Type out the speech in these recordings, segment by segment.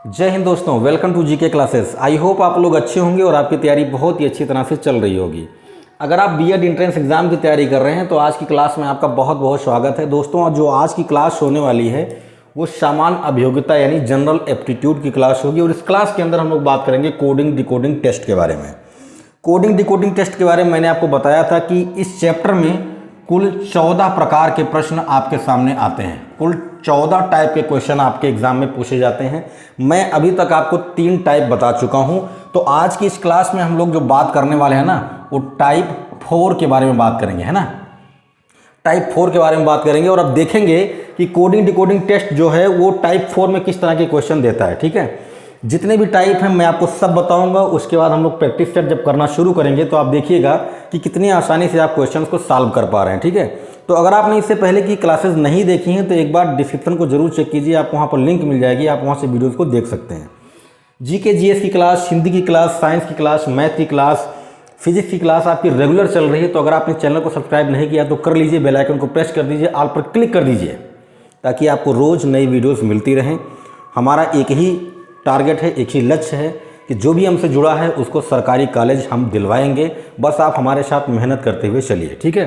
जय हिंद दोस्तों, welcome to GK classes. I hope आप लोग अच्छे होंगे और आपकी तैयारी बहुत ही अच्छी तरह से चल रही होगी। अगर आप बीएड एंट्रेंस एग्जाम की तैयारी कर रहे हैं तो आज की क्लास में आपका बहुत बहुत स्वागत है। दोस्तों, जो आज की क्लास होने वाली है वो सामान्य अभियोग्यता यानी जनरल एप्टीट्यूड की क्लास होगी और इस क्लास के अंदर हम लोग बात करेंगे कोडिंग डिकोडिंग टेस्ट के बारे में। कोडिंग डिकोडिंग टेस्ट के बारे में मैंने आपको बताया था कि इस चैप्टर में कुल 14 प्रकार के प्रश्न आपके सामने आते हैं। कुल 14 टाइप के क्वेश्चन आपके एग्जाम में पूछे जाते हैं। मैं अभी तक आपको 3 टाइप बता चुका हूं। तो आज की इस क्लास में हम लोग जो बात करने वाले हैं ना, वो टाइप 4 के बारे में बात करेंगे, है ना। टाइप 4 के बारे में बात करेंगे और अब देखेंगे कि कोडिंग डिकोडिंग टेस्ट जो है वो टाइप 4 में किस तरह के क्वेश्चन देता है। ठीक है, जितने भी टाइप हैं मैं आपको सब बताऊंगा। उसके बाद हम लोग प्रैक्टिस सेट जब करना शुरू करेंगे तो आप देखिएगा कि कितनी आसानी से आप क्वेश्चंस को सॉल्व कर पा रहे हैं। ठीक है, तो अगर आपने इससे पहले की क्लासेस नहीं देखी हैं तो एक बार डिस्क्रिप्शन को जरूर चेक कीजिए, आपको वहाँ पर लिंक मिल जाएगी, आप वहाँ से वीडियोज़ को देख सकते हैं। जीके जीएस की क्लास, हिंदी की क्लास, साइंस की क्लास, मैथ की क्लास, फिजिक्स की क्लास आपकी रेगुलर चल रही है। तो अगर आपने चैनल को सब्सक्राइब नहीं किया तो कर लीजिए, बेल आइकन को प्रेस कर दीजिए, ऑल पर क्लिक कर दीजिए ताकि आपको रोज़ नई वीडियोज़ मिलती रहें। हमारा एक ही टारगेट है, एक ही लक्ष्य है कि जो भी हमसे जुड़ा है उसको सरकारी कॉलेज हम दिलवाएंगे। बस आप हमारे साथ मेहनत करते हुए चलिए। ठीक है,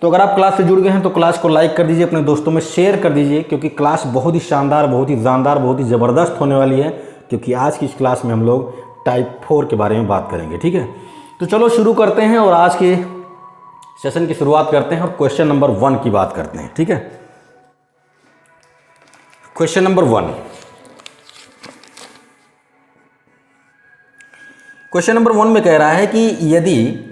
तो अगर आप क्लास से जुड़ गए हैं तो क्लास को लाइक कर दीजिए, अपने दोस्तों में शेयर कर दीजिए, क्योंकि क्लास बहुत ही शानदार, बहुत ही जानदार, बहुत ही ज़बरदस्त होने वाली है। क्योंकि आज की इस क्लास में हम लोग टाइप 4 के बारे में बात करेंगे। ठीक है, तो चलो शुरू करते हैं और आज के सेशन की शुरुआत करते हैं और क्वेश्चन नंबर 1 की बात करते हैं। ठीक है, क्वेश्चन नंबर 1। क्वेश्चन नंबर 1 में कह रहा है कि यदि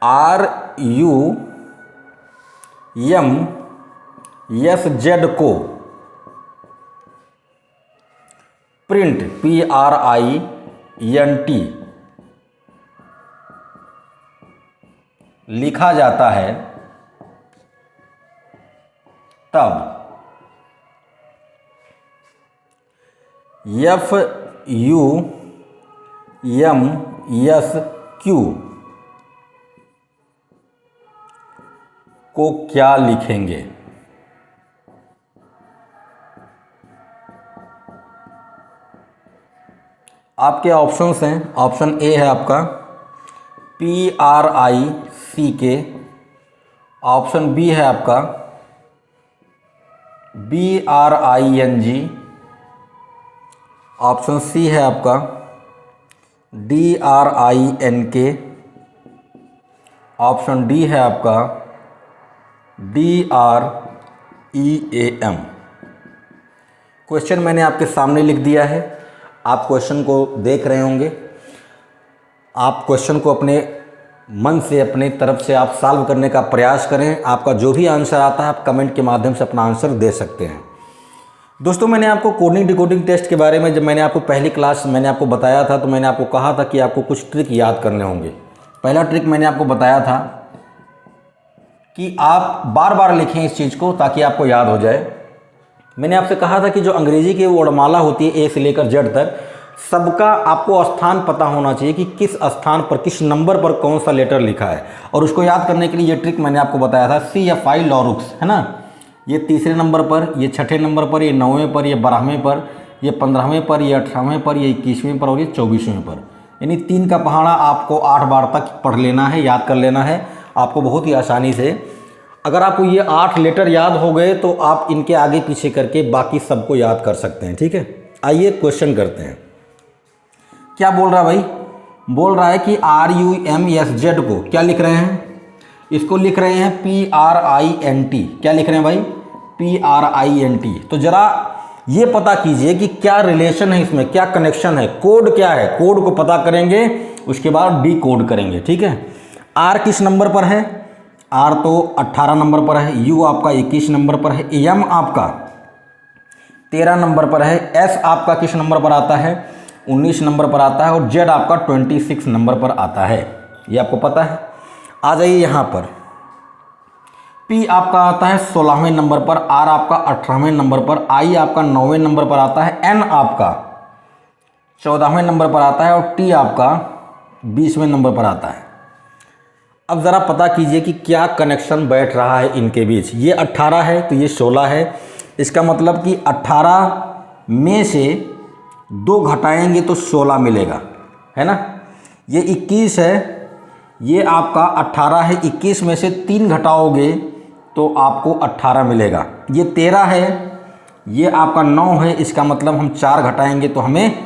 RUMSZ को प्रिंट PRINT लिखा जाता है तब FUMSQ को क्या लिखेंगे? आपके ऑप्शंस हैं। ऑप्शन ए है आपका PRICK, ऑप्शन बी है आपका BRING, ऑप्शन सी है आपका DRINK, ऑप्शन डी है आपका DREAM। क्वेश्चन मैंने आपके सामने लिख दिया है, आप क्वेश्चन को देख रहे होंगे। आप क्वेश्चन को अपने मन से, अपने तरफ से आप सॉल्व करने का प्रयास करें। आपका जो भी आंसर आता है आप कमेंट के माध्यम से अपना आंसर दे सकते हैं। दोस्तों, मैंने आपको कोडिंग डिकोडिंग टेस्ट के बारे में जब मैंने आपको पहली क्लास मैंने आपको बताया था तो मैंने आपको कहा था कि आपको कुछ ट्रिक याद करने होंगे। पहला ट्रिक मैंने आपको बताया था कि आप बार बार लिखें इस चीज़ को ताकि आपको याद हो जाए। मैंने आपसे कहा था कि जो अंग्रेजी की वर्णमाला होती है ए से लेकर जेड तक, सबका आपको स्थान पता होना चाहिए कि किस स्थान पर, किस नंबर पर कौन सा लेटर लिखा है। और उसको याद करने के लिए ये ट्रिक मैंने आपको बताया था। CFI लॉरुक्स, है ना, ये तीसरे नंबर पर, ये छठे नंबर पर, ये 9वें पर, ये 12वें पर, ये 15वें पर, ये 18वें पर, ये 21वें पर और ये 24वें पर। यानी 3 का पहाड़ा आपको 8 बार तक पढ़ लेना है, याद कर लेना है आपको बहुत ही आसानी से। अगर आपको ये 8 लेटर याद हो गए तो आप इनके आगे पीछे करके बाकी सबको याद कर सकते हैं। ठीक है, आइए क्वेश्चन करते हैं। क्या बोल रहा है भाई? बोल रहा है कि RUMSZ को क्या लिख रहे हैं? इसको लिख रहे हैं PRINT। क्या लिख रहे हैं भाई? PRINT। तो जरा ये पता कीजिए कि क्या रिलेशन है इसमें, क्या कनेक्शन है, कोड क्या है। कोड को पता करेंगे, उसके बाद डी कोड करेंगे। ठीक है, R किस नंबर पर है? R तो 18 नंबर पर है, U आपका 21 नंबर पर है, M आपका 13 नंबर पर है, S आपका किस नंबर पर आता है? 19 नंबर पर आता है और Z आपका 26 नंबर पर आता है। ये आपको पता है। आ जाइए यहाँ पर, P आपका आता है 16वें नंबर पर, R आपका 18वें नंबर पर, I आपका 9वें नंबर पर आता है, N आपका 14वें नंबर पर आता है और T आपका 20वें नंबर पर आता है। अब ज़रा पता कीजिए कि क्या कनेक्शन बैठ रहा है इनके बीच। ये 18 है तो ये 16 है, इसका मतलब कि 18 में से 2 घटाएंगे तो 16 मिलेगा, है ना। ये 21 है, ये आपका 18 है, 21 में से 3 घटाओगे तो आपको 18 मिलेगा। ये 13 है, ये आपका 9 है, इसका मतलब हम 4 घटाएंगे तो हमें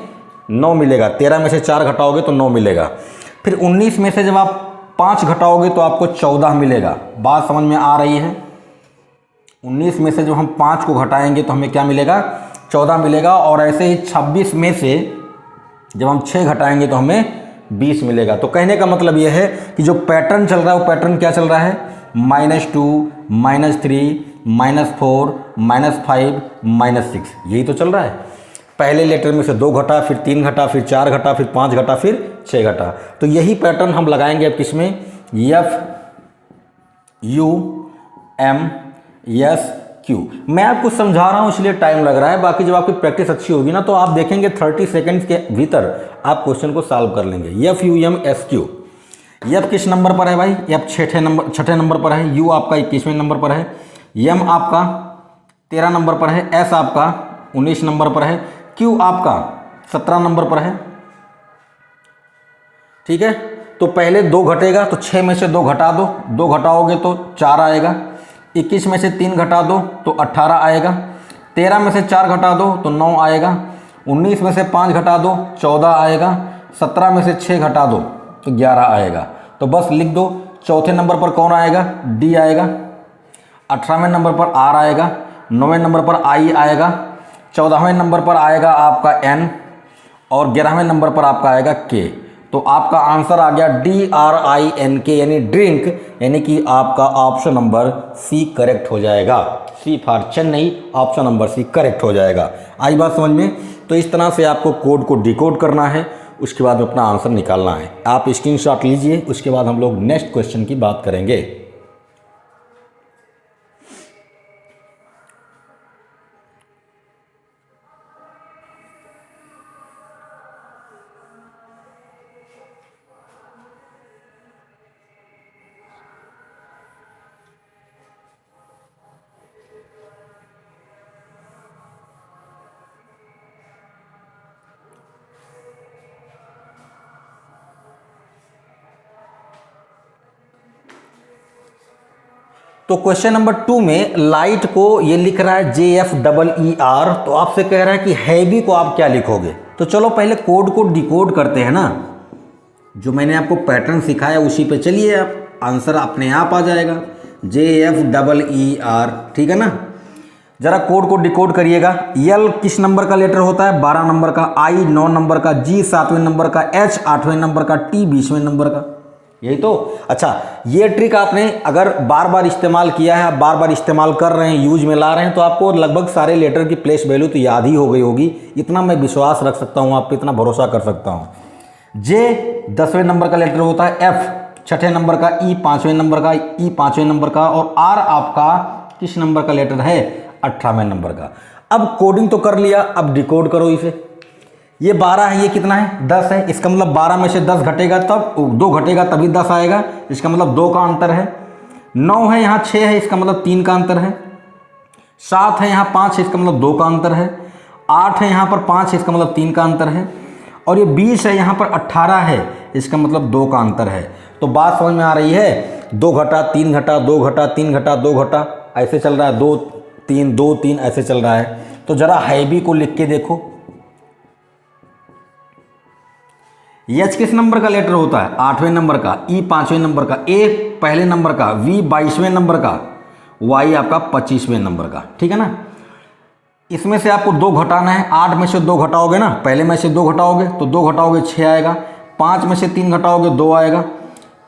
9 मिलेगा। 13 में से 4 घटाओगे तो 9 मिलेगा। फिर 19 में से जब आप 5 घटाओगे तो आपको 14 मिलेगा। बात समझ में आ रही है। 19 में से जब हम 5 को घटाएंगे तो हमें क्या मिलेगा, 14 मिलेगा। और ऐसे ही 26 में से जब हम 6 घटाएंगे तो हमें 20 मिलेगा। तो कहने का मतलब यह है कि जो पैटर्न चल रहा है वो पैटर्न क्या चल रहा है, -2, -3, -4, -5, -6, यही तो चल रहा है। पहले लेटर में से 2 घटा, फिर 3 घटा, फिर 4 घटा, फिर 5 घटा, फिर 6 घटा। तो यही पैटर्न हम लगाएंगे अब किस में, FUMSQ। मैं आपको समझा रहा हूँ इसलिए टाइम लग रहा है, बाकी जब आपकी प्रैक्टिस अच्छी होगी ना तो आप देखेंगे 30 सेकंड्स के भीतर आप क्वेश्चन को सॉल्व कर लेंगे। FUMSQ। F किस नंबर पर है भाई, F छठे नंबर पर है, U आपका 21वें नंबर पर है, M आपका 13 नंबर पर है, S आपका 19 नंबर पर है, Q आपका 17 नंबर पर है। ठीक है, तो पहले 2 घटेगा तो 6 में से 2 घटा दो, 2 घटाओगे तो 4 आएगा। 21 में से 3 घटा दो तो 18 आएगा। 13 में से 4 घटा दो तो 9 आएगा। 19 में से 5 घटा दो 14 आएगा। 17 में से 6 घटा दो तो 11 आएगा। तो बस लिख दो, चौथे नंबर पर कौन आएगा, D आएगा। 18वें नंबर पर R आएगा। 9वें नंबर पर I आएगा। 14वें नंबर पर आएगा आपका N और 11वें नंबर पर आपका आएगा K। तो आपका आंसर आ गया DRINK यानी ड्रिंक, यानी कि आपका ऑप्शन नंबर C करेक्ट हो जाएगा। C for Chennai, option number C correct हो जाएगा। आई बात समझ में। तो इस तरह से आपको कोड को डिकोड करना है, उसके बाद अपना आंसर निकालना है। आप स्क्रीनशॉट लीजिए, उसके बाद हम लोग नेक्स्ट क्वेश्चन की बात करेंगे। तो क्वेश्चन नंबर 2 में लाइट को ये लिख रहा है JFEER, तो आपसे कह रहा है कि हैवी को आप क्या लिखोगे। तो चलो पहले कोड को डिकोड करते हैं ना, जो मैंने आपको पैटर्न सिखाया उसी पे चलिए, आप आंसर अपने आप आ जाएगा। JFEER, ठीक है ना। जरा कोड को डिकोड करिएगा। L किस नंबर का लेटर होता है, 12 नंबर का, I 9 नंबर का, G 7वें नंबर का, H 8वें नंबर का, T 20वें नंबर का, यही तो। अच्छा, ये ट्रिक आपने अगर बार बार इस्तेमाल किया है, आप बार बार इस्तेमाल कर रहे हैं, यूज में ला रहे हैं, तो आपको लगभग सारे लेटर की प्लेस वैल्यू तो याद ही हो गई होगी। इतना मैं विश्वास रख सकता हूँ, आप पे इतना भरोसा कर सकता हूँ। J 10वें नंबर का लेटर होता है, F छठे नंबर का, E 5वें नंबर का, E 5वें नंबर का, और R आपका किस नंबर का लेटर है, 18वें नंबर का। अब कोडिंग तो कर लिया, अब डिकोड करो इसे। ये 12 है, ये कितना है, 10 है। इसका मतलब 12 में से 10 घटेगा तब 2 घटेगा तभी 10 आएगा, इसका मतलब 2 का अंतर है। 9 है, यहाँ 6 है, इसका मतलब 3 का अंतर है। 7 है, यहाँ 5 है, इसका मतलब 2 का अंतर है। 8 है, यहाँ पर 5 है, इसका मतलब 3 का अंतर है। और ये 20 है, यहाँ पर 18 है, इसका मतलब 2 का अंतर है। तो बात समझ में आ रही है, 2 घटा 3 घटा 2 घटा 3 घटा 2 घटा, ऐसे चल रहा है, 2 3 2 3 ऐसे चल रहा है। तो जरा हैवी को लिख के देखो। H किस नंबर का लेटर होता है, 8वें नंबर का, E 5वें नंबर का, A पहले नंबर का, V 22वें नंबर का, Y आपका 25वें नंबर का, ठीक है ना। इसमें से आपको 2 घटाना है। 8 में से 2 घटाओगे ना, पहले में से 2 घटाओगे तो 2 घटाओगे 6 आएगा। 5 में से 3 घटाओगे 2 आएगा।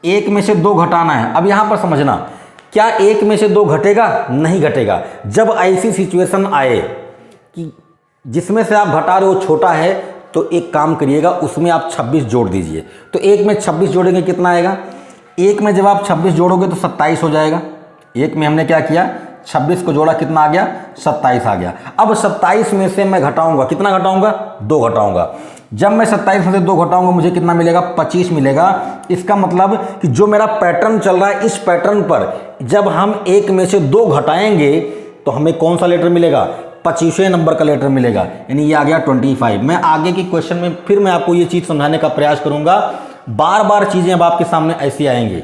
1 में से 2 घटाना है। अब यहाँ पर समझना, क्या 1 में से 2 घटेगा, नहीं घटेगा। जब ऐसी सिचुएशन आए कि जिसमें से आप घटा रहे हो छोटा है, तो एक काम करिएगा, उसमें आप 26 जोड़ दीजिए। तो 1 में 26 जोड़ेंगे कितना आएगा, 1 में जब आप 26 जोड़ोगे तो 27 हो जाएगा। 1 में हमने क्या किया, 26 को जोड़ा, कितना आ गया, 27 आ गया। अब 27 में से मैं घटाऊंगा, कितना घटाऊंगा, 2 घटाऊंगा। जब मैं 27 में से 2 घटाऊंगा मुझे कितना मिलेगा, 25 मिलेगा। इसका मतलब कि जो मेरा पैटर्न चल रहा है, इस पैटर्न पर जब हम 1 में से 2 घटाएंगे तो हमें कौन सा लेटर मिलेगा, 25वें नंबर का लेटर मिलेगा, यानी ये आ गया 25। मैं आगे की क्वेश्चन में फिर मैं आपको ये चीज़ समझाने का प्रयास करूंगा। बार बार चीज़ें अब आपके सामने ऐसी आएंगी।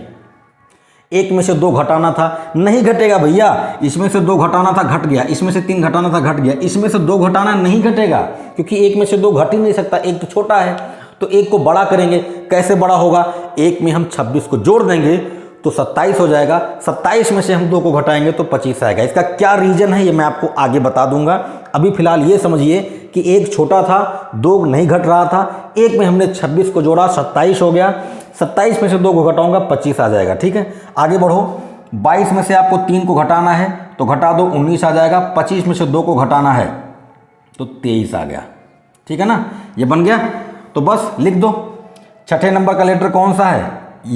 एक में से 2 घटाना था, नहीं घटेगा भैया, इसमें से 2 घटाना था घट गया, इसमें से 3 घटाना था घट गया, इसमें से 2 घटाना नहीं घटेगा, क्योंकि एक में से 2 घट ही नहीं सकता, एक तो छोटा है। तो एक को बड़ा करेंगे, कैसे बड़ा होगा, एक में हम 26 को जोड़ देंगे तो 27 हो जाएगा, 27 में से हम 2 को घटाएंगे तो 25 आएगा। इसका क्या रीजन है ये मैं आपको आगे बता दूंगा। अभी फिलहाल ये समझिए कि एक छोटा था, 2 नहीं घट रहा था, एक में हमने 26 को जोड़ा, 27 हो गया, 27 में से 2 को घटाऊंगा 25 आ जाएगा। ठीक है, आगे बढ़ो। 22 में से आपको 3 को घटाना है तो घटा दो, 19 आ जाएगा। 25 में से 2 को घटाना है तो 23 आ गया। ठीक है ना, ये बन गया। तो बस लिख दो, छठे नंबर का लेटर कौन सा है,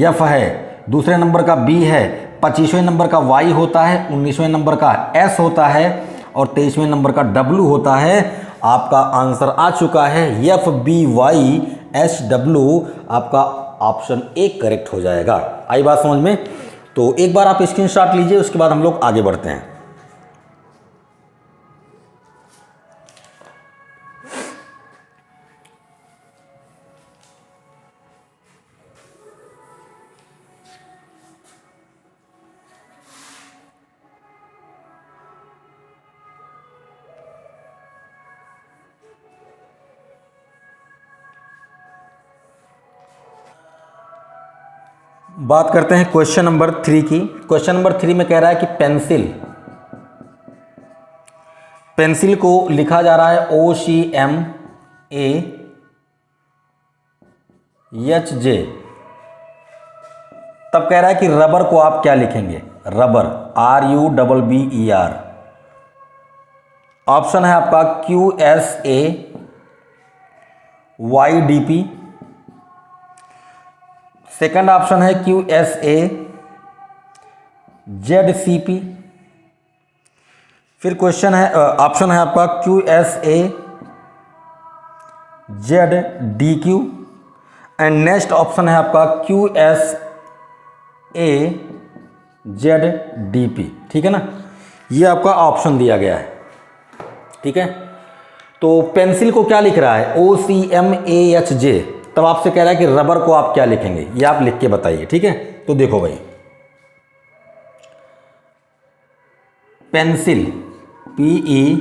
एफ है, दूसरे नंबर का बी है, 25वें नंबर का वाई होता है, 19वें नंबर का एस होता है और 23वें नंबर का डब्ल्यू होता है। आपका आंसर आ चुका है F B Y S W, आपका ऑप्शन ए करेक्ट हो जाएगा। आई बात समझ में? तो एक बार आप स्क्रीनशॉट लीजिए, उसके बाद हम लोग आगे बढ़ते हैं। बात करते हैं क्वेश्चन नंबर 3 की। क्वेश्चन नंबर 3 में कह रहा है कि पेंसिल को लिखा जा रहा है OCMAHJ। तब कह रहा है कि रबर को आप क्या लिखेंगे, रबर RUBBER। ऑप्शन है आपका QSAYDP, सेकंड ऑप्शन है QSAZCP, फिर क्वेश्चन है ऑप्शन है आपका QSAZDQ एंड नेक्स्ट ऑप्शन है आपका QSAZDP। ठीक है ना, ये आपका ऑप्शन दिया गया है। ठीक है, तो पेंसिल को क्या लिख रहा है, OCMAHJ। तब आपसे कह रहा है कि रबर को आप क्या लिखेंगे, ये आप लिख के बताइए। ठीक है, तो देखो भाई, पेंसिल PENCIL,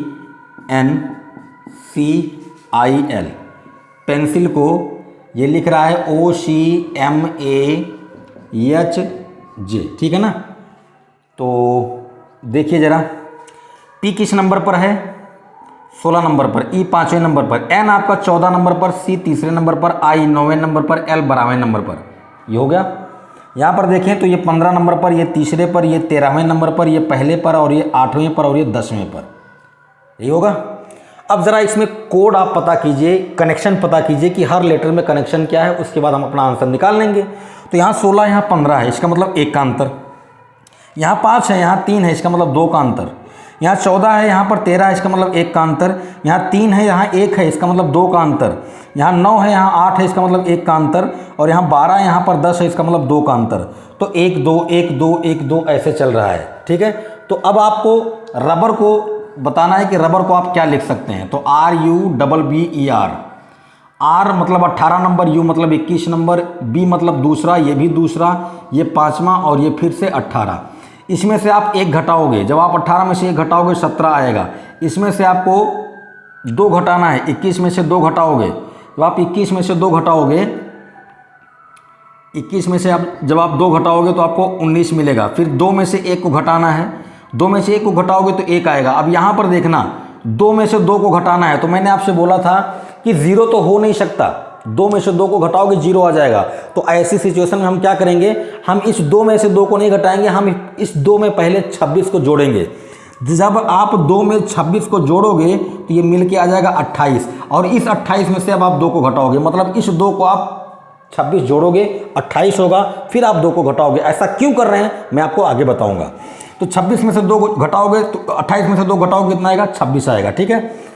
पेंसिल को ये लिख रहा है OCMAHJ। ठीक है ना, तो देखिए जरा, P किस नंबर पर है, 16 नंबर पर, E 5वें नंबर पर, N आपका 14 नंबर पर, C तीसरे नंबर पर, I 9वें नंबर पर, L 12वें नंबर पर। ये हो गया। यहाँ पर देखें तो ये 15 नंबर पर, ये तीसरे पर, ये 13वें नंबर पर, ये पहले पर और ये 8वें पर और ये 10वें पर। यही होगा। अब ज़रा इसमें कोड आप पता कीजिए, कनेक्शन पता कीजिए कि हर लेटर में कनेक्शन क्या है, उसके बाद हम अपना आंसर निकाल लेंगे। तो यहाँ 16, यहाँ 15 है, इसका मतलब 1 का अंतर। यहाँ 5 है, यहाँ 3 है, इसका मतलब 2 का अंतर। यहाँ 14 है, यहाँ पर 13 है, इसका मतलब 1 का अंतर। यहाँ 3 है, यहाँ 1 है, इसका मतलब 2 का अंतर। यहाँ 9 है, यहाँ 8 है, इसका मतलब 1 का अंतर। और यहाँ 12 है, यहाँ पर 10 है, इसका मतलब 2 का अंतर। तो 1 2 1 2 1 2 ऐसे चल रहा है। ठीक है, तो अब आपको रबर को बताना है कि रबर को आप क्या लिख सकते हैं। तो RUBBER, R मतलब 18 नंबर, U मतलब 21 नंबर, B मतलब दूसरा, ये भी दूसरा, ये 5वां और ये फिर से 18। इसमें से आप 1 घटाओगे, जब आप 18 में से 1 घटाओगे 17 आएगा। इसमें से आपको 2 घटाना है, 21 में से 2 घटाओगे, जब आप 21 में से 2 घटाओगे, 21 में से आप जब आप 2 घटाओगे तो आपको 19 मिलेगा। फिर 2 में से 1 को घटाना है, 2 में से 1 को घटाओगे तो 1 आएगा। अब यहाँ पर देखना, 2 में से 2 को घटाना है, तो मैंने आपसे बोला था कि 0 तो हो नहीं सकता, 2 में से 2 को घटाओगे 0 आ जाएगा। तो ऐसी सिचुएशन में हम क्या करेंगे, हम इस 2 में से 2 को नहीं घटाएंगे, हम इस 2 में पहले 26 को जोड़ेंगे। जब आप 2 में 26 को जोड़ोगे तो ये मिल के आ जाएगा 28, और इस 28 में से अब आप 2 को घटाओगे, मतलब इस 2 को आप 26 जोड़ोगे 28 होगा, फिर आप 2 को घटाओगे। ऐसा क्यों कर रहे हैं मैं आपको आगे बताऊंगा। तो 26 में से 2 घटाओगे तो 28 में से 2 घटाओगे कितना आएगा, 26 आएगा। ठीक है,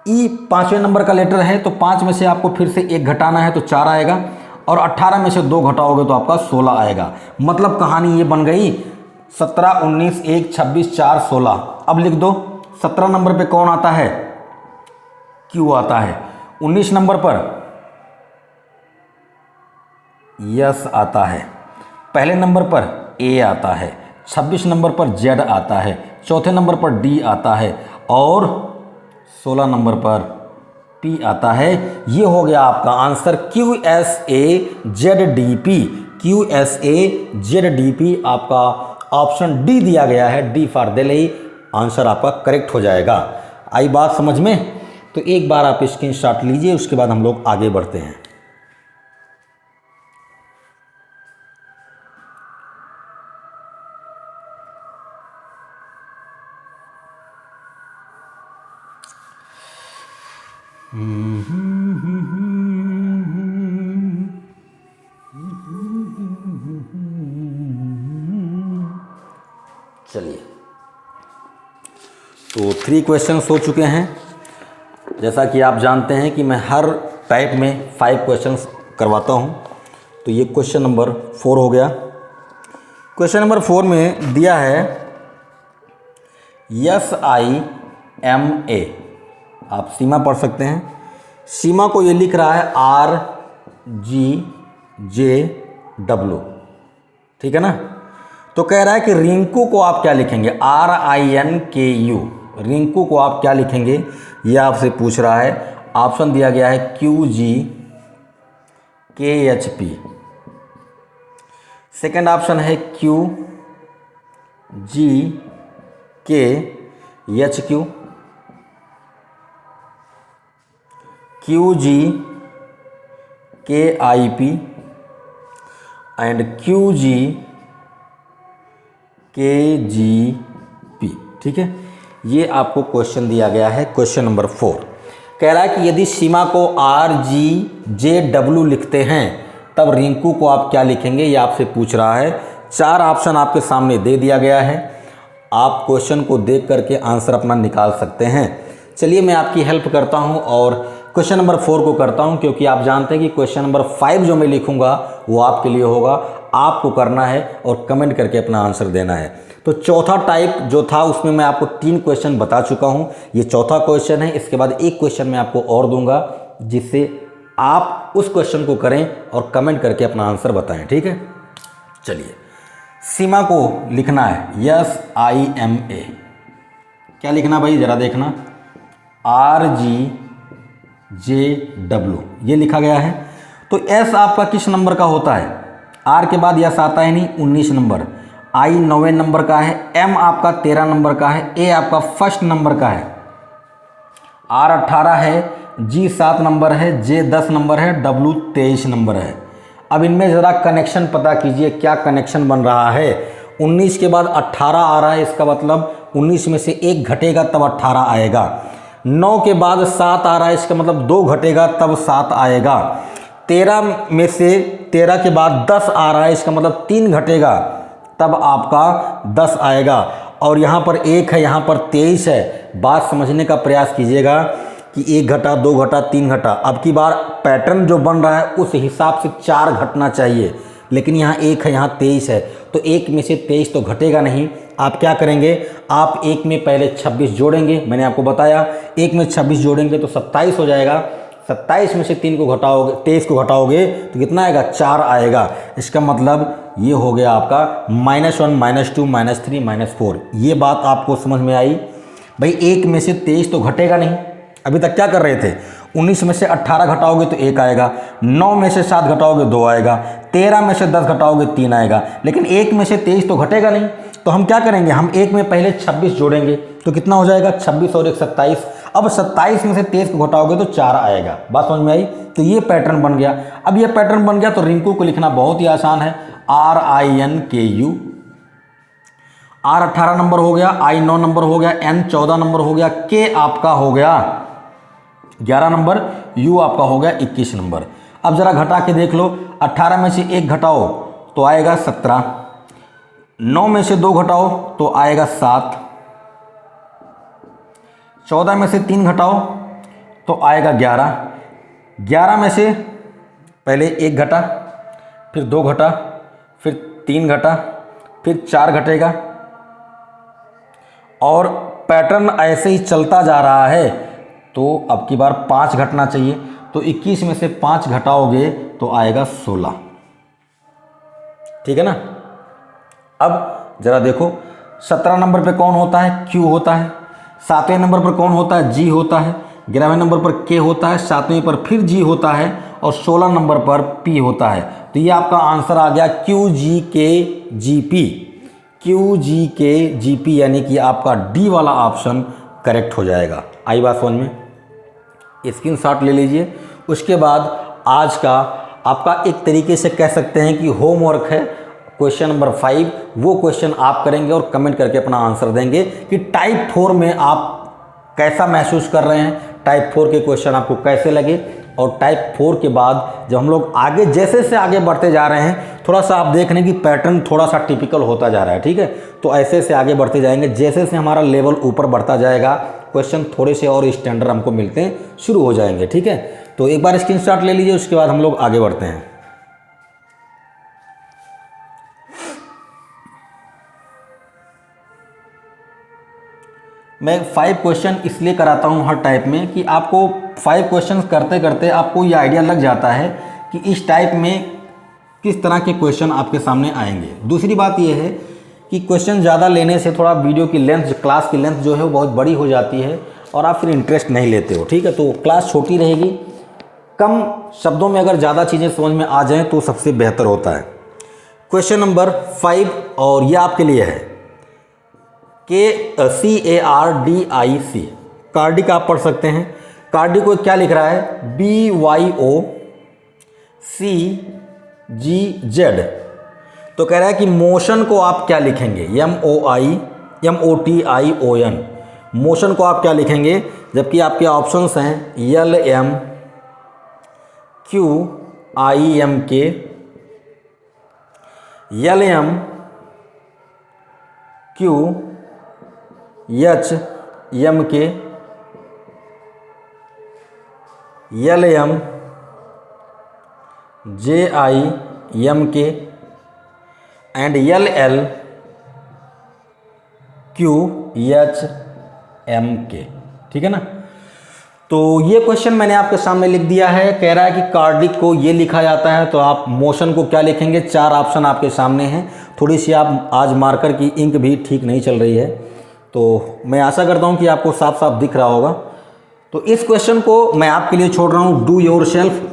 E 5वें नंबर का लेटर है, तो 5 में से आपको फिर से 1 घटाना है तो 4 आएगा, और 18 में से 2 घटाओगे तो आपका 16 आएगा। मतलब कहानी ये बन गई, 17, 19, 1, 26, 4, 16। अब लिख दो 17 नंबर पे कौन आता है, क्यू आता है। 19 नंबर पर यस आता है। पहले नंबर पर ए आता है। 26 नंबर पर जेड आता है। चौथे नंबर पर डी आता है और 16 नंबर पर पी आता है। ये हो गया आपका आंसर QSAZDP। QSAZDP आपका ऑप्शन डी दिया गया है, डी फॉर दिल्ली। आंसर आपका करेक्ट हो जाएगा। आई बात समझ में? तो एक बार आप स्क्रीनशॉट लीजिए, उसके बाद हम लोग आगे बढ़ते हैं। चलिए, तो 3 क्वेश्चंस हो चुके हैं। जैसा कि आप जानते हैं कि मैं हर टाइप में 5 क्वेश्चंस करवाता हूं। तो ये क्वेश्चन नंबर 4 हो गया। क्वेश्चन नंबर 4 में दिया है SIMA। आप सीमा पढ़ सकते हैं। सीमा को ये लिख रहा है RGJW, ठीक है ना। तो कह रहा है कि रिंकू को आप क्या लिखेंगे, RINKU। रिंकू को आप क्या लिखेंगे, ये आपसे पूछ रहा है। ऑप्शन दिया गया है QGKHP। सेकंड ऑप्शन है QGKHQ, QGKIP एंड QGKGP, ठीक है। ये आपको क्वेश्चन दिया गया है, क्वेश्चन नंबर 4। कह रहा है कि यदि सीमा को RGJW लिखते हैं तब रिंकू को आप क्या लिखेंगे, ये आपसे पूछ रहा है। 4 ऑप्शन आपके सामने दे दिया गया है। आप क्वेश्चन को देख करके आंसर अपना निकाल सकते हैं। चलिए मैं आपकी हेल्प करता हूं और क्वेश्चन नंबर 4 को करता हूं, क्योंकि आप जानते हैं कि क्वेश्चन नंबर 5 जो मैं लिखूंगा वो आपके लिए होगा। आपको करना है और कमेंट करके अपना आंसर देना है। तो चौथा टाइप जो था उसमें मैं आपको 3 क्वेश्चन बता चुका हूं। ये चौथा क्वेश्चन है। इसके बाद एक क्वेश्चन मैं आपको और दूंगा, जिससे आप उस क्वेश्चन को करें और कमेंट करके अपना आंसर बताएं, ठीक है। चलिए, सीमा को लिखना है SIMA। क्या लिखना भाई, जरा देखना, RGJW ये लिखा गया है। तो S आपका किस नंबर का होता है, R के बाद S आता है नहीं, 19 नंबर। I 9वें नंबर का है। M आपका 13 नंबर का है। A आपका फर्स्ट नंबर का है। R 18 है। G 7 नंबर है। J 10 नंबर है। W 23 नंबर है। अब इनमें ज़रा कनेक्शन पता कीजिए, क्या कनेक्शन बन रहा है। 19 के बाद 18 आ रहा है, इसका मतलब 19 में से 1 घटेगा तब 18 आएगा। 9 के बाद 7 आ रहा है, इसका मतलब 2 घटेगा तब 7 आएगा। 13 में से 13 के बाद 10 आ रहा है, इसका मतलब 3 घटेगा तब आपका 10 आएगा। और यहाँ पर 1 है, यहाँ पर 23 है। बात समझने का प्रयास कीजिएगा कि 1 घटा, 2 घटा, 3 घटा। अब की बार पैटर्न जो बन रहा है उस हिसाब से 4 घटना चाहिए, लेकिन यहाँ 1 है, यहाँ 23 है, तो 1 में से 23 तो घटेगा नहीं। आप क्या करेंगे, आप 1 में पहले 26 जोड़ेंगे। मैंने आपको बताया 1 में 26 जोड़ेंगे तो 27 हो जाएगा। 27 में से 3 को घटाओगे, 23 को घटाओगे तो कितना आएगा, 4 आएगा। इसका मतलब ये हो गया आपका -1, -2, -3, -4। ये बात आपको समझ में आई भाई। 1 में से 23 तो घटेगा नहीं। अभी तक क्या कर रहे थे, 19 में से 18 घटाओगे तो 1 आएगा। 9 में से 7 घटाओगे 2 आएगा। 13 में से 10 घटाओगे 3 आएगा। लेकिन 1 में से 23 तो घटेगा नहीं, तो हम क्या करेंगे, हम 1 में पहले 26 जोड़ेंगे तो कितना हो जाएगा, 26 और 1 27। अब 27 में से 23 को घटाओगे तो 4 आएगा। बात समझ में आई। तो ये पैटर्न बन गया। अब ये पैटर्न बन गया तो रिंकू को लिखना बहुत ही आसान है, RINKU। R 18 नंबर हो गया, I 9 नंबर हो गया, N 14 नंबर हो गया, K आपका हो गया 11 नंबर, U आपका हो गया 21 नंबर। अब जरा घटा के देख लो, 18 में से 1 घटाओ तो आएगा 17। 9 में से 2 घटाओ तो आएगा 7। 14 में से 3 घटाओ तो आएगा 11। 11 में से पहले 1 घटा, फिर 2 घटा, फिर 3 घटा, फिर 4 घटेगा, और पैटर्न ऐसे ही चलता जा रहा है तो अब की बार 5 घटना चाहिए। तो 21 में से 5 घटाओगे तो आएगा 16। ठीक है ना। अब जरा देखो 17 नंबर पे कौन होता है, Q होता है। 7वें नंबर पर कौन होता है, G होता है। 11वें नंबर पर K होता है। 7वें पर फिर G होता है और 16 नंबर पर P होता है। तो ये आपका आंसर आ गया QGKGP। QGKGP यानी कि आपका डी वाला ऑप्शन करेक्ट हो जाएगा। आई बात समझ में, स्क्रीनशॉट ले लीजिए। उसके बाद आज का आपका एक तरीके से कह सकते हैं कि होमवर्क है क्वेश्चन नंबर 5। वो क्वेश्चन आप करेंगे और कमेंट करके अपना आंसर देंगे कि टाइप 4 में आप कैसा महसूस कर रहे हैं, टाइप 4 के क्वेश्चन आपको कैसे लगे। और टाइप 4 के बाद जब हम लोग आगे जैसे से आगे बढ़ते जा रहे हैं, थोड़ा सा आप देख रहे हैं कि पैटर्न थोड़ा सा टिपिकल होता जा रहा है। ठीक है, तो ऐसे से आगे बढ़ते जाएंगे। जैसे से हमारा लेवल ऊपर बढ़ता जाएगा, क्वेश्चन थोड़े से और स्टैंडर्ड हमको मिलते हैं शुरू हो जाएंगे। ठीक है, तो एक बार स्क्रीनशॉट ले लीजिए, उसके बाद हम लोग आगे बढ़ते हैं। मैं 5 क्वेश्चन इसलिए कराता हूँ हर टाइप में कि आपको 5 क्वेश्चन करते करते आपको ये आइडिया लग जाता है कि इस टाइप में किस तरह के क्वेश्चन आपके सामने आएंगे। दूसरी बात ये है कि क्वेश्चन ज़्यादा लेने से थोड़ा वीडियो की लेंथ, क्लास की लेंथ जो है वो बहुत बड़ी हो जाती है और आप फिर इंटरेस्ट नहीं लेते हो। ठीक है, तो क्लास छोटी रहेगी, कम शब्दों में अगर ज़्यादा चीज़ें समझ में आ जाएँ तो सबसे बेहतर होता है। क्वेश्चन नंबर 5 और ये आपके लिए है CARDIC। कार्डिक आप पढ़ सकते हैं। कार्डिक को क्या लिख रहा है, BYOCGZ। तो कह रहा है कि मोशन को आप क्या लिखेंगे, MOTION। मोशन को आप क्या लिखेंगे, जबकि आपके ऑप्शंस हैं LMQIMK, LMQHMK, LMJIMK and LLQHMK। ठीक है ना। तो ये क्वेश्चन मैंने आपके सामने लिख दिया है। कह रहा है कि कार्डिक को ये लिखा जाता है, तो आप मोशन को क्या लिखेंगे। 4 ऑप्शन आपके सामने हैं। थोड़ी सी आप आज मार्कर की इंक भी ठीक नहीं चल रही है, तो मैं आशा करता हूँ कि आपको साफ साफ दिख रहा होगा। तो इस क्वेश्चन को मैं आपके लिए छोड़ रहा हूँ, डू योर सेल्फ।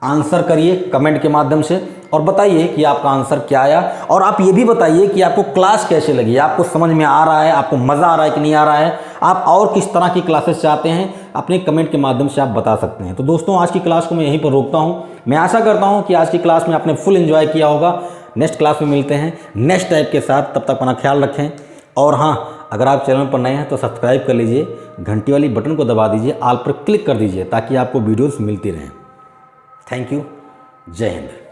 आंसर करिए कमेंट के माध्यम से और बताइए कि आपका आंसर क्या आया। और आप ये भी बताइए कि आपको क्लास कैसे लगी, आपको समझ में आ रहा है, आपको मज़ा आ रहा है कि नहीं आ रहा है, आप और किस तरह की क्लासेस चाहते हैं, अपने कमेंट के माध्यम से आप बता सकते हैं। तो दोस्तों, आज की क्लास को मैं यहीं पर रोकता हूँ। मैं आशा करता हूँ कि आज की क्लास में आपने फुल एंजॉय किया होगा। नेक्स्ट क्लास में मिलते हैं नेक्स्ट टाइप के साथ। तब तक अपना ख्याल रखें। और हाँ, अगर आप चैनल पर नए हैं तो सब्सक्राइब कर लीजिए, घंटी वाली बटन को दबा दीजिए, ऑल पर क्लिक कर दीजिए ताकि आपको वीडियोस मिलती रहें। Thank you. जय हिंद।